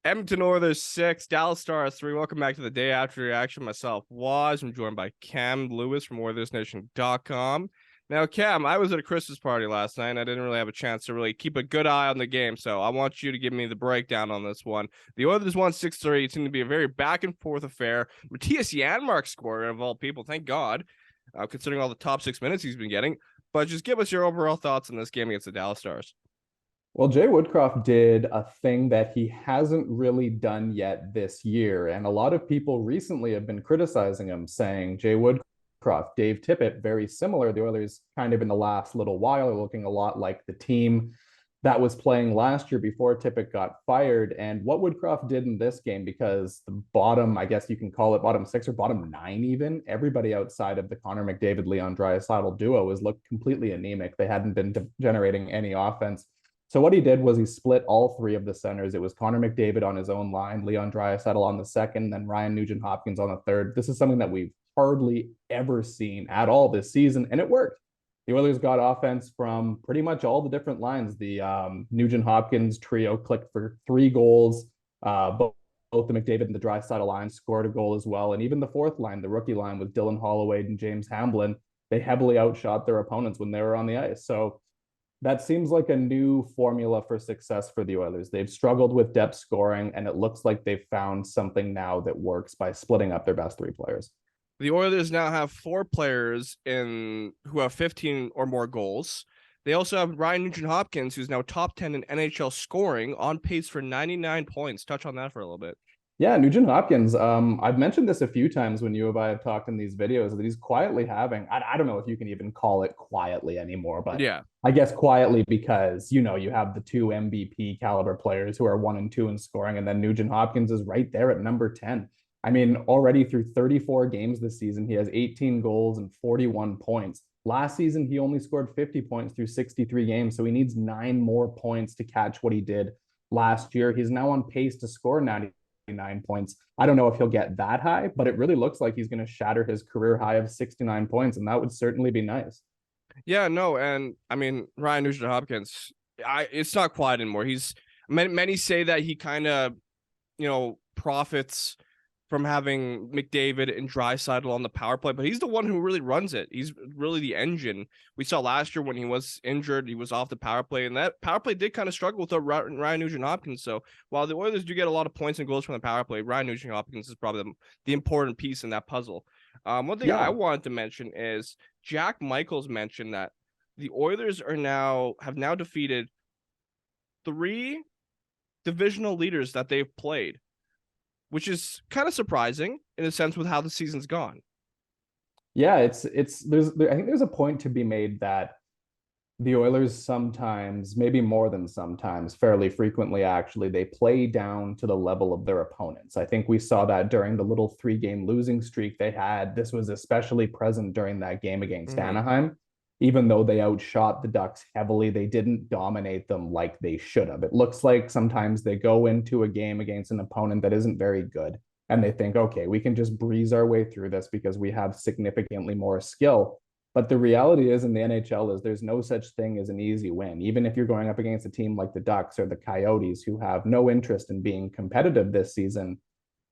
Edmonton Oilers 6, Dallas Stars 3. Welcome back to the day after reaction. Myself, Waz. I'm joined by Cam Lewis from OilersNation.com. Now, Cam, I was at a Christmas party last night, and I didn't really have a chance to really keep a good eye on the game, so I want you to give me the breakdown on this one. The Oilers won 6-3. It seemed to be a very back-and-forth affair. Matthias Janmark scored, of all people, thank God, considering all the top 6 minutes he's been getting. But just give us your overall thoughts on this game against the Dallas Stars. Well, Jay Woodcroft did a thing that he hasn't really done yet this year. And a lot of people recently have been criticizing him, saying Jay Woodcroft, Dave Tippett, very similar. The Oilers kind of in the last little while are looking a lot like the team that was playing last year before Tippett got fired. And what Woodcroft did in this game, because the bottom, I guess you can call it bottom six or bottom nine even, everybody outside of the Connor McDavid, Leon Draisaitl duo has looked completely anemic. They hadn't been generating any offense. So what he did was he split all three of the centers. It was Connor McDavid on his own line, Leon Draisaitl on the second, then Ryan Nugent-Hopkins on the third. This is something that we've hardly ever seen at all this season, and it worked. The Oilers got offense from pretty much all the different lines. The Nugent-Hopkins trio clicked for 3 goals. Both the McDavid and the Draisaitl line scored a goal as well. And even the fourth line, the rookie line with Dylan Holloway and James Hamblin, they heavily outshot their opponents when they were on the ice. So that seems like a new formula for success for the Oilers. They've struggled with depth scoring, and it looks like they've found something now that works by splitting up their best 3 players. The Oilers now have 4 players who have 15 or more goals. They also have Ryan Nugent-Hopkins, who's now top 10 in NHL scoring, on pace for 99 points. Touch on that for a little bit. Yeah, Nugent Hopkins. I've mentioned this a few times when you and I have talked in these videos that he's quietly having. I don't know if you can even call it quietly anymore, but Yeah. I guess quietly because you have the 2 MVP caliber players who are 1 and 2 in scoring, and then Nugent Hopkins is right there at number 10. I mean, already through 34 games this season, he has 18 goals and 41 points. Last season, he only scored 50 points through 63 games, so he needs 9 more points to catch what he did last year. He's now on pace to score 99 points. I don't know if he'll get that high, but it really looks like he's going to shatter his career high of 69 points, and that would certainly be nice. Yeah, no, and I mean Ryan Nugent-Hopkins, it's not quiet anymore. Many say that he kind of, profits from having McDavid and Draisaitl on the power play, but he's the one who really runs it. He's really the engine. We saw last year when he was injured, he was off the power play, and that power play did kind of struggle with Ryan Nugent-Hopkins. So while the Oilers do get a lot of points and goals from the power play, Ryan Nugent-Hopkins is probably the important piece in that puzzle. One thing I Yeah. wanted to mention is Jack Michaels mentioned that the Oilers have now defeated 3 divisional leaders that they've played, which is kind of surprising in a sense with how the season's gone. Yeah, I think there's a point to be made that the Oilers sometimes, maybe more than sometimes, fairly frequently actually, they play down to the level of their opponents. I think we saw that during the little 3-game losing streak they had. This was especially present during that game against Anaheim. Even though they outshot the Ducks heavily, they didn't dominate them like they should have. It looks like sometimes they go into a game against an opponent that isn't very good and they think, okay, we can just breeze our way through this because we have significantly more skill. But the reality is in the NHL is there's no such thing as an easy win. Even if you're going up against a team like the Ducks or the Coyotes who have no interest in being competitive this season,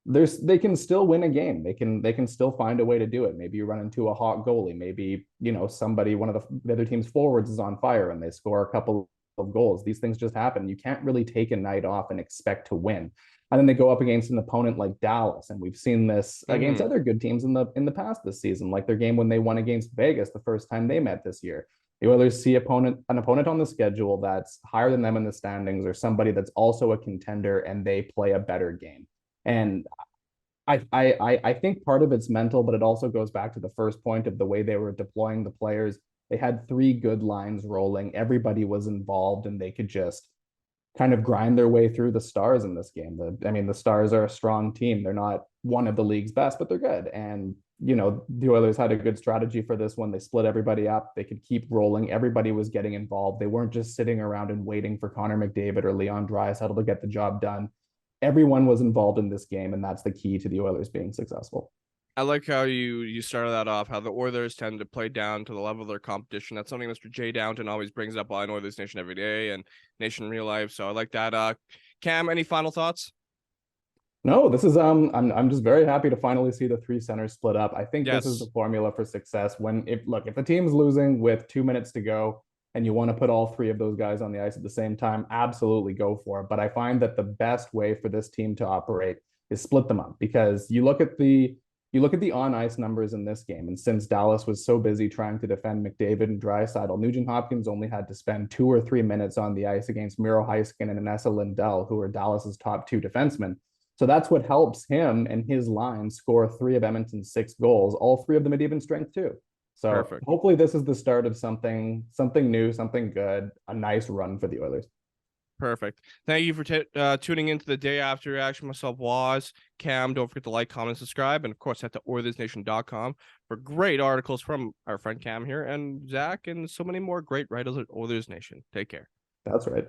they can still win a game. They can still find a way to do it. Maybe you run into a hot goalie. Maybe somebody, one of the other team's forwards is on fire and they score a couple of goals. These things just happen. You can't really take a night off and expect to win. And then they go up against an opponent like Dallas, and we've seen this against other good teams in the past this season, like their game when they won against Vegas the first time they met this year. The Oilers see an opponent on the schedule that's higher than them in the standings, or somebody that's also a contender, and they play a better game. And I think part of it's mental, but it also goes back to the first point of the way they were deploying the players. They had 3 good lines rolling. Everybody was involved, and they could just kind of grind their way through the Stars in this game. The Stars are a strong team. They're not one of the league's best, but they're good. And the Oilers had a good strategy for this one. They split everybody up. They could keep rolling. Everybody was getting involved. They weren't just sitting around and waiting for Connor McDavid or Leon Draisaitl to get the job done. Everyone was involved in this game, and that's the key to the Oilers being successful. I like how you started that off, how the Oilers tend to play down to the level of their competition. That's something Mr. Jay Downton always brings up on Oilers Nation every day and Nation Real Life. So I like that. Cam, any final thoughts? No, this is I'm just very happy to finally see the three centers split up. I think this is the Yes, formula for success. When if the team's losing with 2 minutes to go and you want to put all three of those guys on the ice at the same time, absolutely go for it. But I find that the best way for this team to operate is split them up, because you look at the on ice numbers in this game, and since Dallas was so busy trying to defend McDavid and Draisaitl, Nugent-Hopkins only had to spend 2 or 3 minutes on the ice against Miro Heiskanen and Esa Lindell, who are Dallas's top two defensemen. So that's what helps him and his line score three of Edmonton's 6 goals, all three of them at even strength too. So perfect. hopefully this is the start of something new, something good, a nice run for the Oilers. Perfect. Thank you for tuning into the day after reaction. Myself, Waz, Cam. Don't forget to like, comment, subscribe. And of course, head to OilersNation.com for great articles from our friend Cam here and Zach and so many more great writers at Oilers Nation. Take care. That's right.